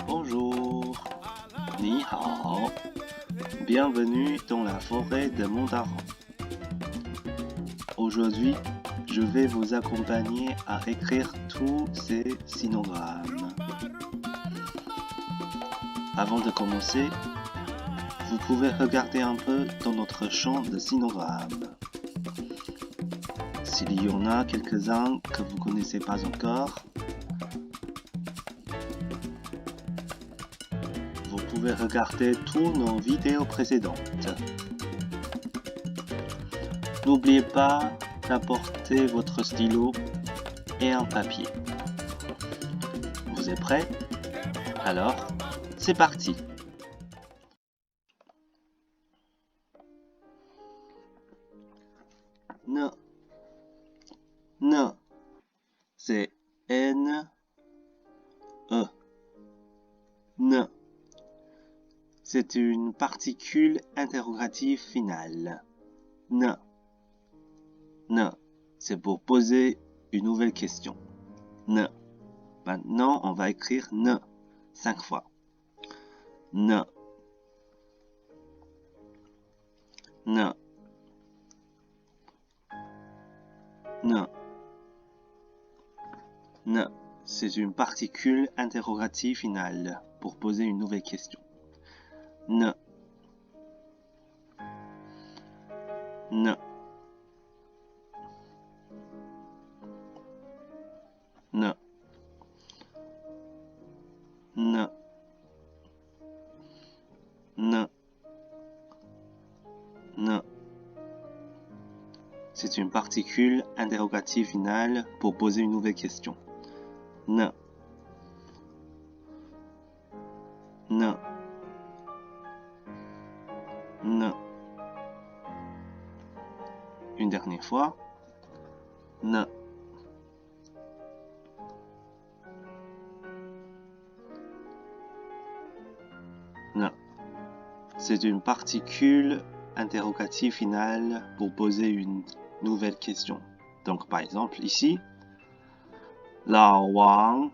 Bonjour, 你好, bienvenue dans la forêt de Montaran. Aujourd'hui, je vais vous accompagner à écrire tous ces sinogrammes. Avant de commencer, vous pouvez regarder un peu dans notre champ de sinogrammes. S'il y en a quelques-uns que vous ne connaissez pas encore, vous pouvez regarder toutes nos vidéos précédentes. N'oubliez pas d'apporter votre stylo et un papier. Vous êtes prêts? Alors, c'est parti! Ne, c'est N, E. Ne. C'est une particule interrogative finale. Ne. Ne. C'est pour poser une nouvelle question. Ne. Maintenant, on va écrire ne 5 fois. Ne. Ne. Ne. Ne. C'est une particule interrogative finale pour poser une nouvelle question. Ne. Ne. Ne. Ne. Ne. Ne. C'est une particule interrogative finale pour poser une nouvelle question. Ne. Ne. Ne. Une dernière fois. Ne. Ne. C'est une particule interrogative finale pour poser une nouvelle question. Donc, par exemple, ici, 老王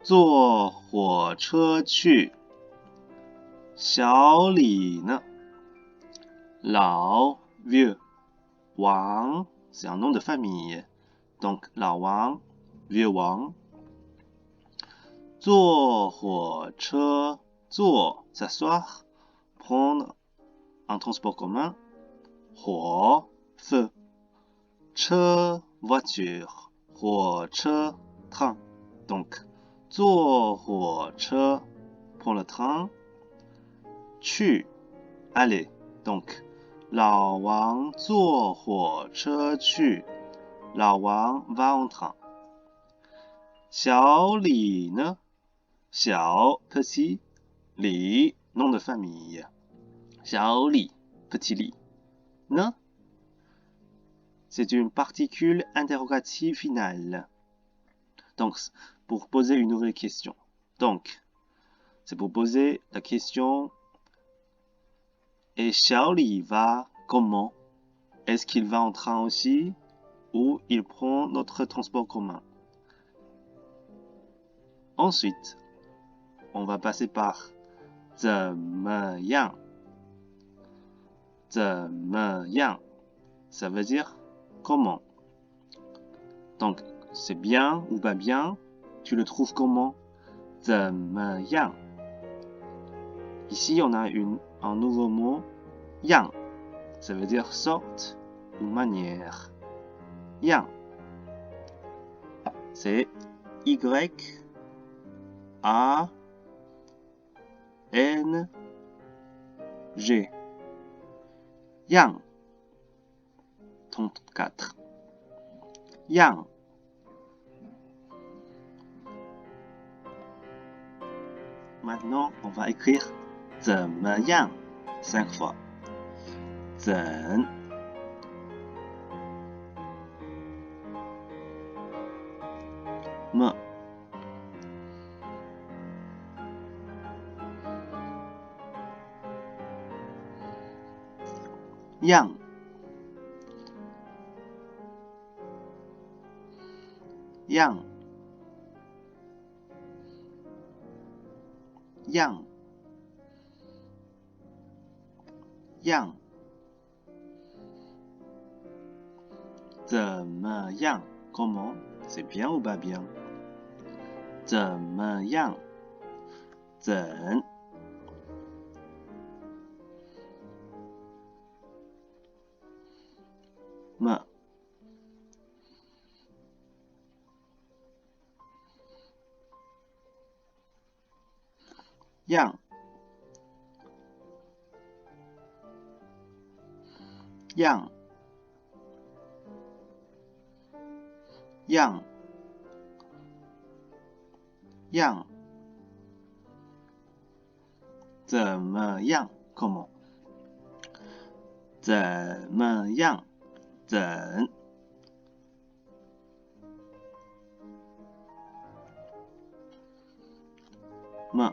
坐火车去，小李呢？老 vieux, Wang, c'est un nom de famille. Donc, 老王 vieux Wang. 坐火车坐 s'asseoir, prendre un transport commun. 火 feu. 车 voiture. 火车 train. Donc, 坐火车 prend le train. 去 aller. Donc, 老王坐火车去。老王 va en train. 小李呢？小 petit, 李 nom de famille. 小李 petit 李 呢？ C'est une particule interrogative finale. Donc, pour poser une nouvelle question. Donc, c'est pour poser la question: et Xiaoli va comment? Est-ce qu'il va en train aussi? Ou il prend notre transport commun? Ensuite, on va passer par 怎么样? 怎么样? Ça veut dire comment. Donc, c'est bien ou pas bien? Tu le trouves comment? 怎么样? Ici, on a un nouveau mot, 样. Ça veut dire sorte ou manière. 样. C'est Y, A, N, G. Yang. 34. Yang. Maintenant, on va écrire 怎么样 5 fois. 怎么样样样样怎么样 Comment C'est bien ou pas bien 怎么样怎么样样样样怎么样 Comment 怎么样怎么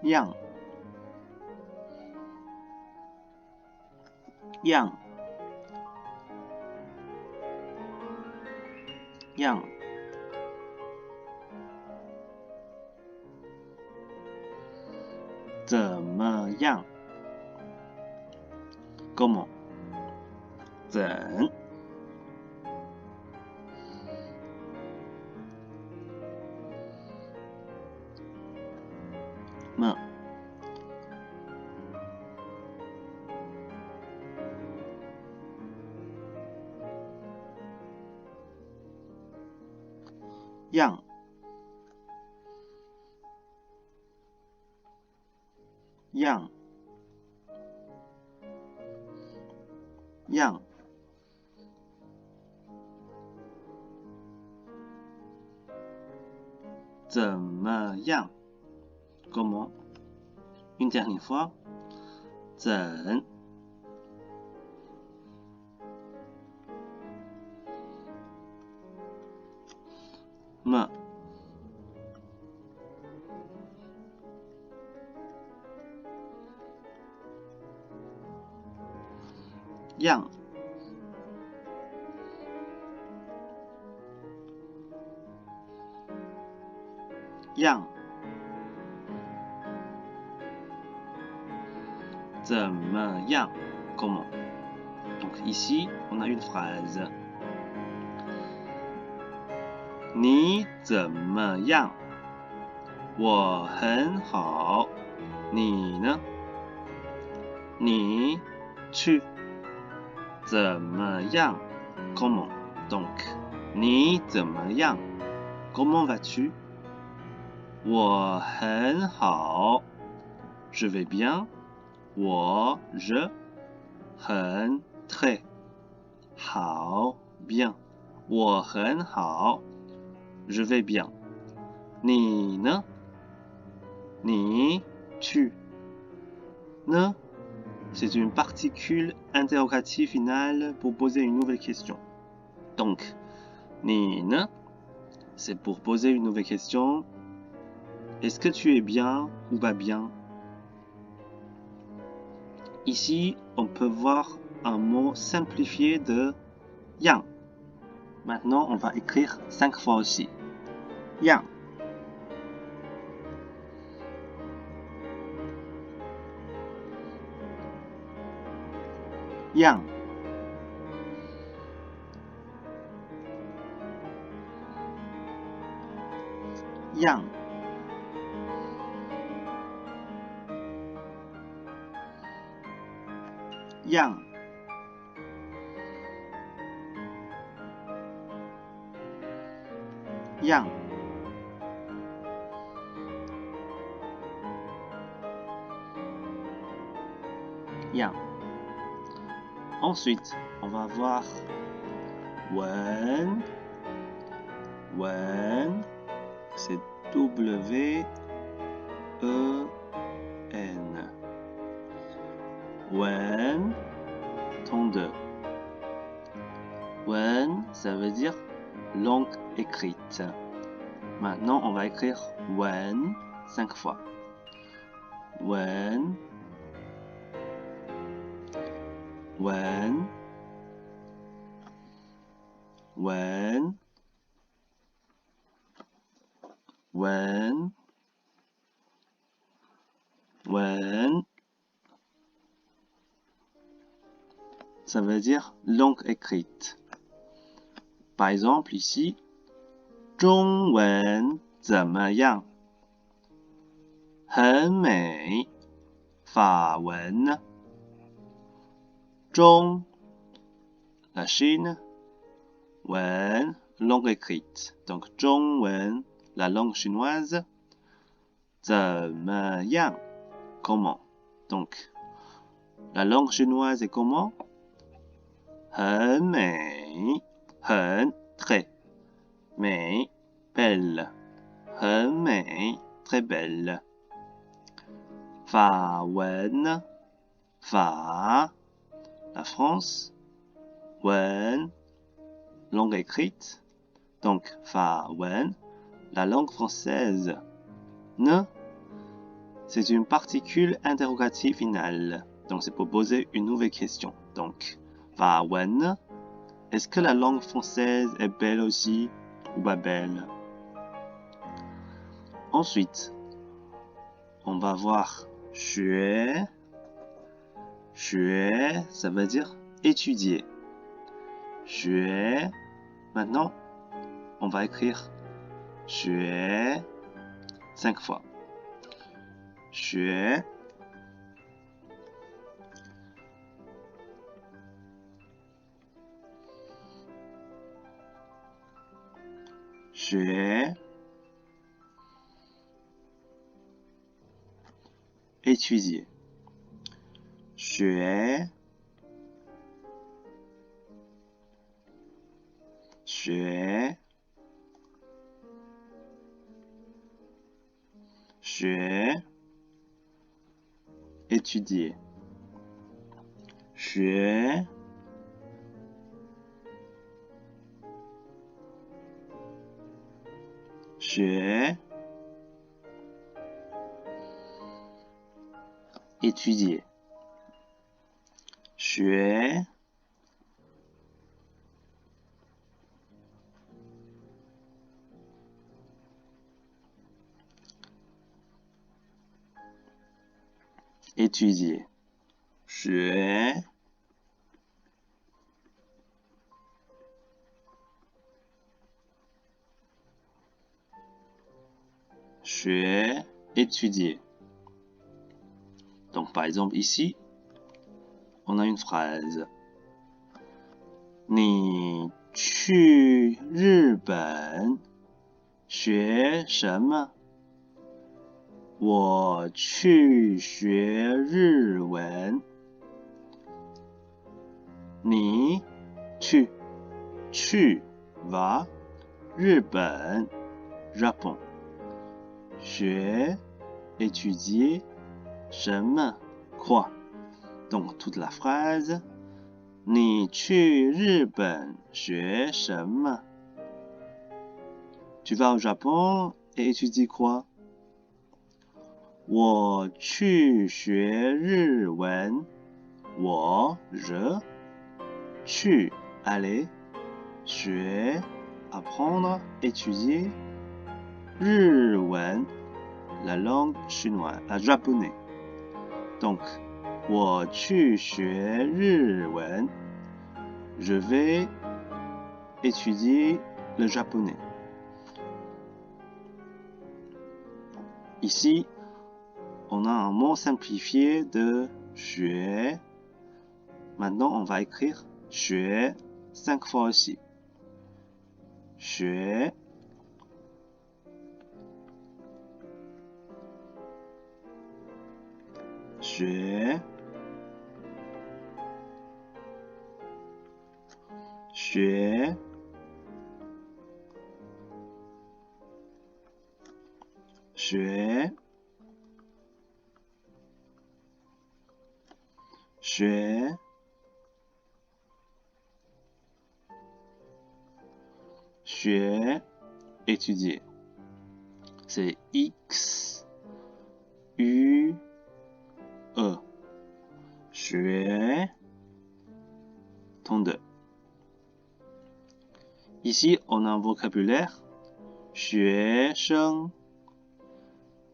样样样怎么样 Comment 怎么样样样怎么样 Comment Une dernière fois 怎么样样怎么样 Comment Donc ici, on a une phrase. 你怎么样？我很好。你呢？你去怎么样 Comment Donc 你怎么样 Comment vas-tu 我很好 Je vais bien 我 je 很 très 好 bien 我很好 Je vais bien 你呢你去呢 C'est une particule interrogative finale pour poser une nouvelle question. Donc, 你呢 c'est pour poser une nouvelle question. Est-ce que tu es bien ou pas bien? Ici, on peut voir un mot simplifié de yang. Maintenant, on va écrire 5 fois aussi. Yang. Yang. Yang. Yang. Yang. Yang. Ensuite, on va voir when. When, c'est W-E-N. When, ton 2. When, ça veut dire langue écrite. Maintenant, on va écrire when 5 fois. 文，文，文，文，文。Ça veut dire langue écrite. Par exemple, ici, 中文怎么样？很美。法文呢？中 la Chine, 文 langue écrite. Donc 中文 la langue chinoise. 怎么样 comment? Donc la langue chinoise est comment? 很美，很 très 美 belle 很美 très belle 法文法 la France 文 langue écrite donc 法文 la langue française ne c'est une particule interrogative finale donc c'est pour poser une nouvelle question donc 法文 est-ce que la langue française est belle aussi ou pas belle? Ensuite, on va voir 学 ça veut dire étudier. 学 maintenant, on va écrire 学 5 fois. 学 学 étudier 学 学 学 étudier 学 学 étudier 学 étudier 学 学 étudier donc par exemple ici on a une phrase 你去日本学什么？我去学日文。你去va 日本 Japon 学 étudier 什么 quoi donc toute la phrase 你去日本学什么 Tu vas au Japon et étudies quoi 我去学日文我 je 去 aller 学 apprendre étudier 日文 la langue chinoise la japonais donc 我去学日文 je vais étudier le japonais ici on a un mot simplifié de 学 maintenant on va écrire 学 5 fois aussi 学 学 学 学 学 学 étudier c'est X U 学同的。Ici, on a un vocabulaire. 学生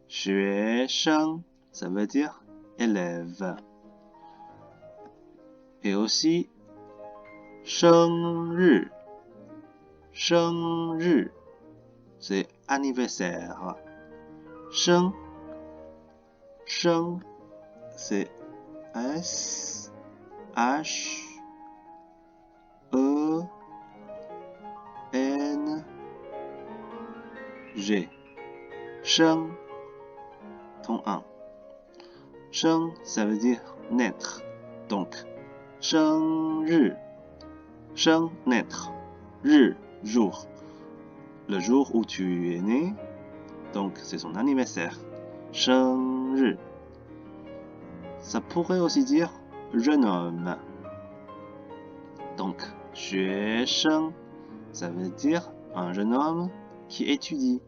学生 ça veut dire élève. Et aussi 生日 生日 c'est anniversaire. 生 c'est S H E N G. 生 ton 1. 生 ça veut dire naître. Donc 生日 生 naître. 日 jour. Le jour où tu es né. Donc c'est son anniversaire. 生日 ça pourrait aussi dire jeune homme. Donc 学生 ça veut dire un jeune homme qui étudie.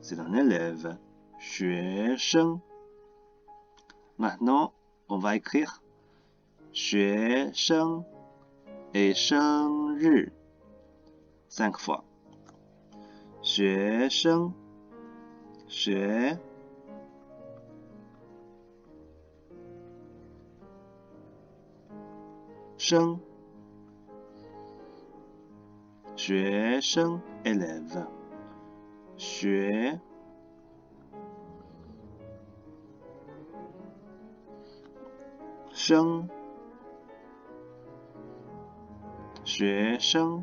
C'est un élève. 学生 Maintenant, on va écrire 学生 et 生日 5 fois. 学生 学 生 学生 élève 学 生 学生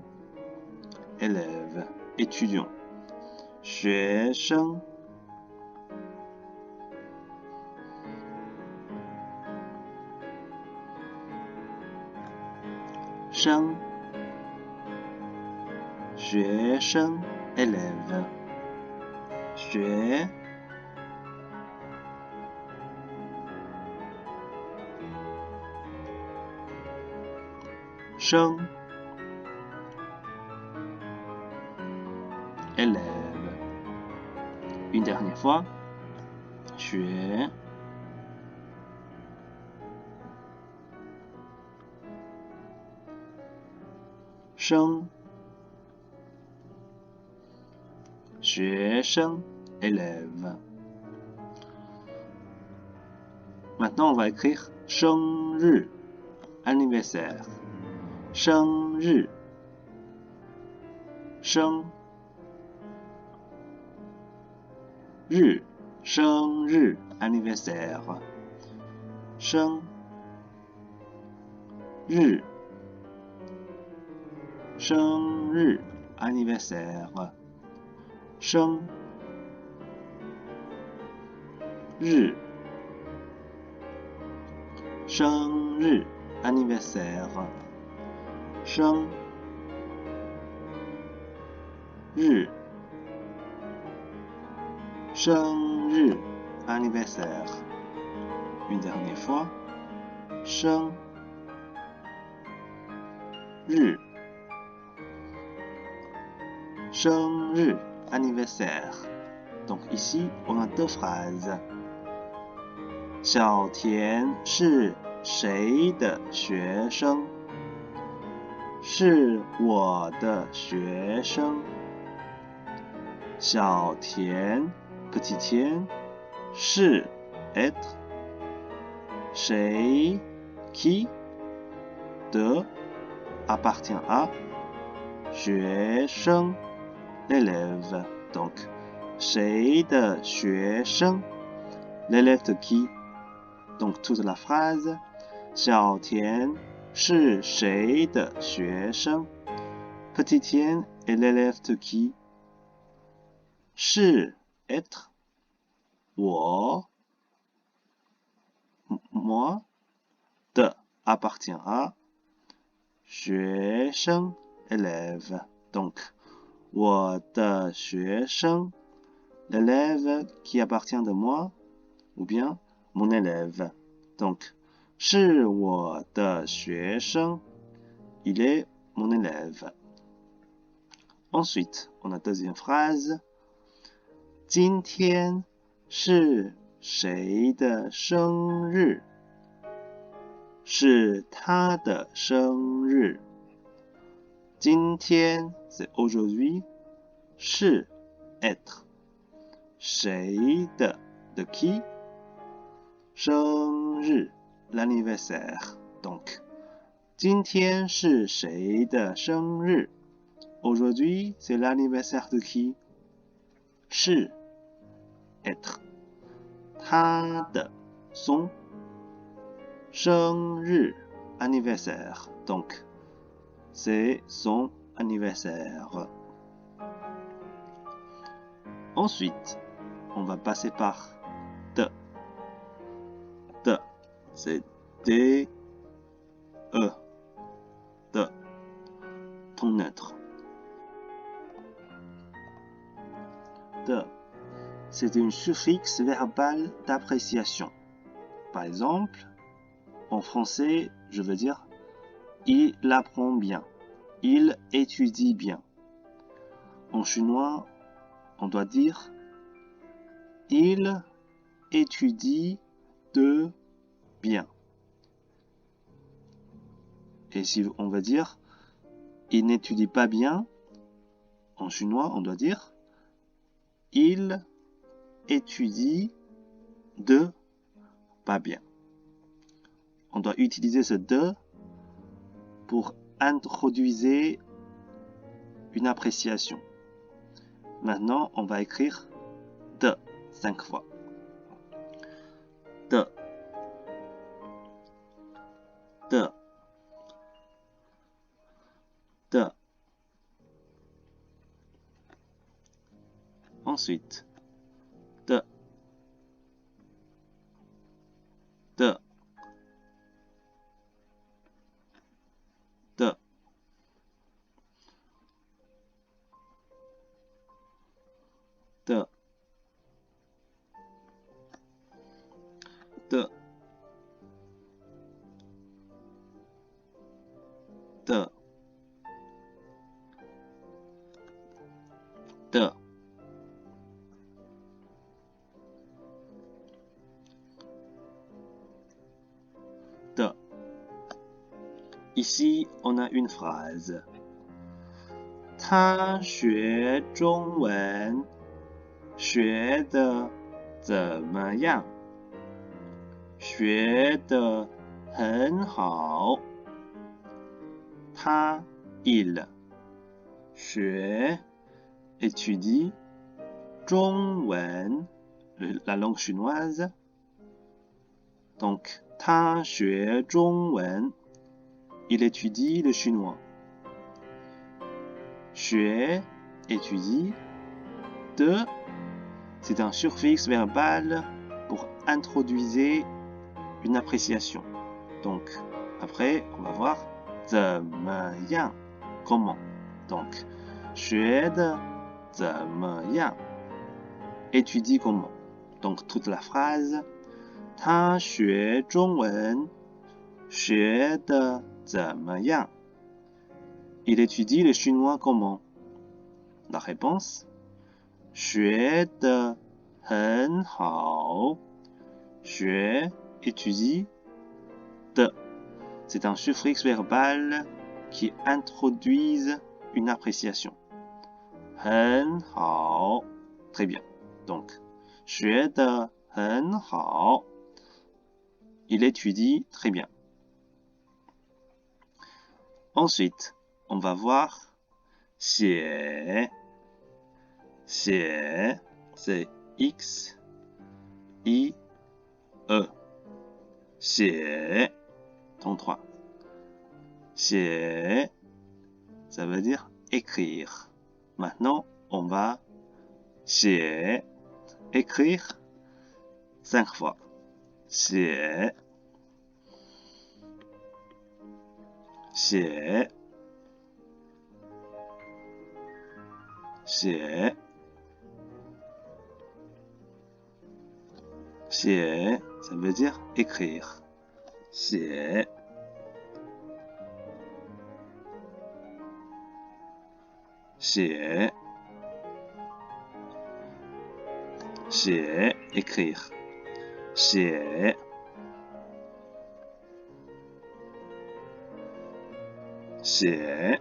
élève étudiant 学生 生 学生 élève 学 生 élève. Une dernière fois. 学 生 学生 élève. Maintenant, on va écrire 生日 anniversaire. 生日 生日 生日 anniversaire. 生日 生日 anniversaire. 生日 生日 anniversaire. 生日 生日 anniversaire. Une dernière fois. 生日 生日 anniversaire. Donc ici, on a deux phrases. 小田是谁的学生？是我的学生。小田 petit Tien 是 être 谁 qui de appartient à 学生 l'élève. Donc 谁的学生 l'élève de qui. Donc toute la phrase 小田是谁的学生 Petit Tien est l'élève de qui. 是 être 我 moi de appartient à 学生 élève. Donc 我的学生 l'élève qui appartient de moi ou bien mon élève. Donc 是我的学生 il est mon élève. Ensuite, on a deuxième phrase. 今天是谁的生日？是他的生日。今天 c'est aujourd'hui 是 être 谁的 de qui 生日 l'anniversaire donc 今天是谁的生日 aujourd'hui c'est l'anniversaire de qui 是 être 他的 son 生日 anniversaire donc c'est son anniversaire. Ensuite, on va passer par de. De, c'est D, E, de, ton neutre. De, c'est une suffixe verbale d'appréciation. Par exemple, en français, je veux dire il apprend bien, il étudie bien. En chinois, on doit dire il étudie de bien. Et si on veut dire il n'étudie pas bien, en chinois, on doit dire il étudie de pas bien. On doit utiliser ce de pour introduire une appréciation. Maintenant, on va écrire de 5 fois. De. De. De. Ensuite, de. De. De. De. De. De. De. De. Ici, on a une phrase. 他学中文学得怎么样？学得很好。他 il 学 étudie 中文 la langue chinoise. Donc 他学中文 il étudie le chinois. 学 étudie de c'est un suffixe verbal pour introduire une appréciation. Donc après on va voir 怎么样 comment. Donc 学的怎么样 étudie comment. Donc toute la phrase 他学中文学的怎么样 Il étudie le chinois comment? La réponse 学得很好学 étudie de c'est un suffixe verbal qui introduit une appréciation. 很好 très bien. Donc 学得很好 il étudie très bien. Ensuite, on va voir 写 写 c'est X I E 写 33 写 ça veut dire écrire. Maintenant, on va 写 écrire 5 fois. 写写写写 ça veut dire écrire. 写写写 écrire. 写 写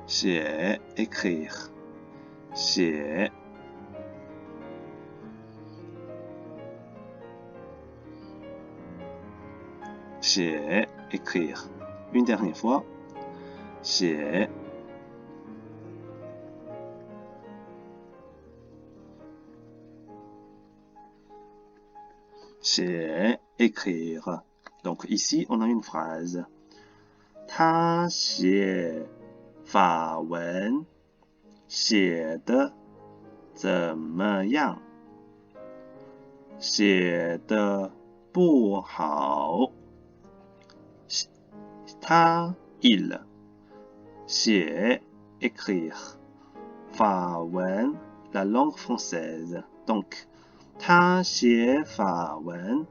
写 écrire 写 写 écrire. Une dernière fois. 写 写 écrire. Donc ici, on a une phrase. 他写法文写的怎么样？写的不好。他 il 写 écrire 法文 la langue française. Donc 他写法文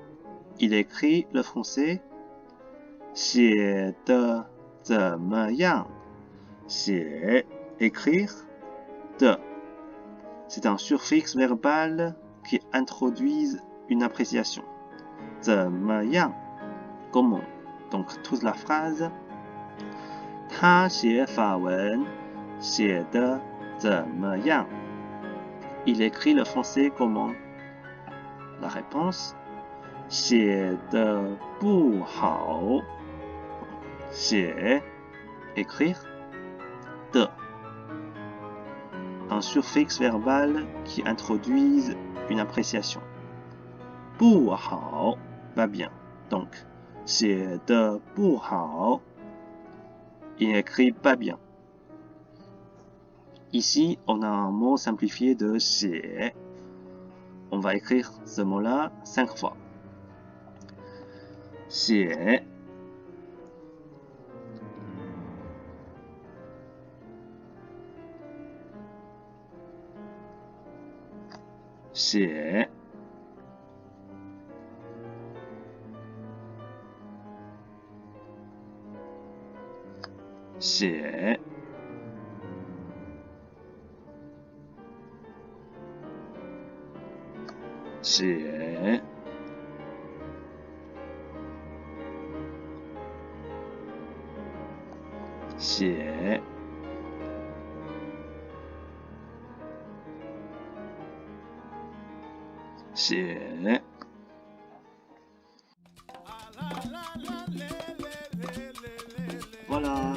il écrit le français 写的怎么样？写 écrire 的 c'est un suffixe verbal qui introduit une appréciation. 怎么样 comment donc toute la phrase 他写法文写的怎么样 il écrit le français comment la réponse 写的不好写 écrire 的 un suffixe verbal qui introduit une appréciation 不好 pas bien donc 写的不好 il écrit pas bien. Ici, on a un mot simplifié de 写. On va écrire ce mot-là 5 fois. 写 写 写 写 写 写 Voilà,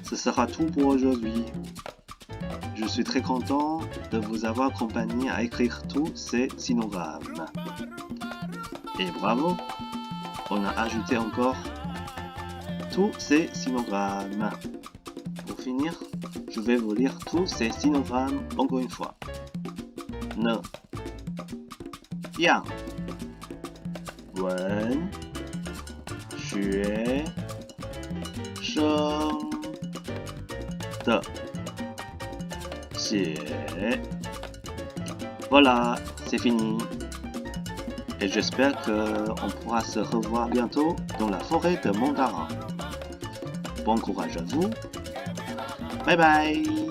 ce sera tout pour aujourd'hui. Je suis très content de vous avoir accompagné à écrire tous ces sinogrammes. Et bravo, on a ajouté encore tous ces sinogrammes. Pour finir, je vais vous lire tous ces sinogrammes encore une fois. Ne, yang, wen, xue, sheng, de, xie. Voilà, c'est fini. Et j'espère qu'on pourra se revoir bientôt dans la forêt de Mandarin. Bon courage à vous. Bye bye.